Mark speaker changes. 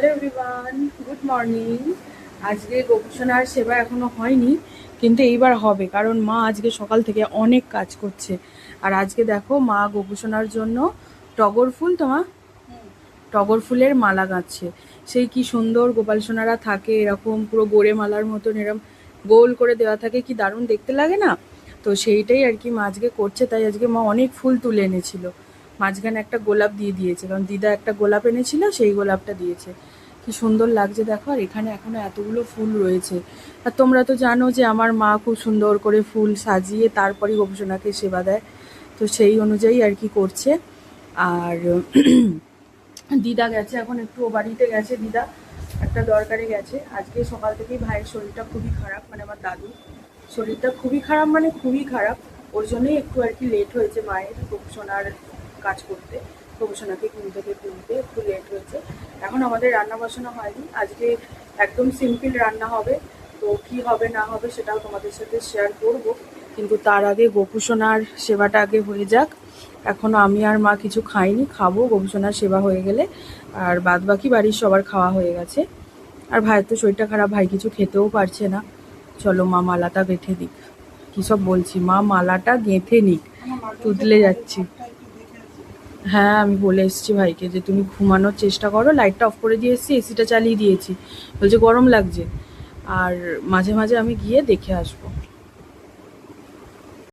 Speaker 1: Hello everyone, good morning. আজকে গোপুসোনার সেবা এখনো হয়নি, কিন্তু এইবার হবে, কারণ মা আজকে সকাল থেকে অনেক কাজ করছে। আর আজকে দেখো মা গোপুসোনার জন্য টগর ফুলের মালা গাঁথছে। সেই কি সুন্দর গোপাল সোনারা থাকে, এরকম পুরো গোড়ে মালার মতন এরকম গোল করে দেওয়া থাকে, কি দারুণ দেখতে লাগে না? তো সেইটাই আর কি মা আজকে করছে। তাই আজকে মা অনেক ফুল তুলে এনেছিল, মাঝখানে একটা গোলাপ দিয়ে দিয়েছে, কারণ দিদা একটা গোলাপ এনেছিল, সেই গোলাপটা দিয়েছে। কি সুন্দর লাগছে দেখো। আর এখানে এখনো এতগুলো ফুল রয়েছে। আর তোমরা তো জানো যে আমার মা খুব সুন্দর করে ফুল সাজিয়ে তারপরেই গোপুসোনাকে সেবা দেয়। তো সেই অনুযায়ী আর কি করছে। আর দিদা গেছে এখন একটু ও বাড়িতে গেছে, দিদা একটা দরকারে গেছে। আজকে সকাল থেকেই ভাইয়ের শরীরটা খুবই খারাপ, মানে আমার দাদু শরীরটা খুবই খারাপ, মানে খুবই খারাপ। ওর জন্যই একটু আর কি লেট হয়েছে মায়ের গোপুসোনার কাজ করতে, গোপুসোনাকে ঘুম থেকে তুলতে একটু লেট হয়েছে। এখন আমাদের রান্না বাসনা হয়নি, আজকে একদম সিম্পল রান্না হবে। তো কি হবে না হবে সেটাও তোমাদের সাথে শেয়ার করব, কিন্তু তার আগে গোপুসোনার সেবাটা আগে হয়ে যাক। এখনো আমি আর মা কিছু খাইনি, খাবো গোপুসোনার সেবা হয়ে গেলে। আর বাদ বাকি বাড়ির সবার খাওয়া হয়ে গেছে। আর ভাইয়ের তো শরীরটা খারাপ, ভাই কিছু খেতেও পারছে না। চলো মা মালাটা গেঁথে দিক। কী সব বলছি, মা মালাটা গেঁথে নিক, তুতলে যাচ্ছি। হ্যাঁ, আমি বলে এসেছি ভাইকে যে তুমি ঘুমানোর চেষ্টা করো, লাইটটা অফ করে দিয়ে এসেছি, এসিটা চালিয়ে দিয়েছি, বলছে গরম লাগছে। আর মাঝে মাঝে আমি গিয়ে দেখে আসবো।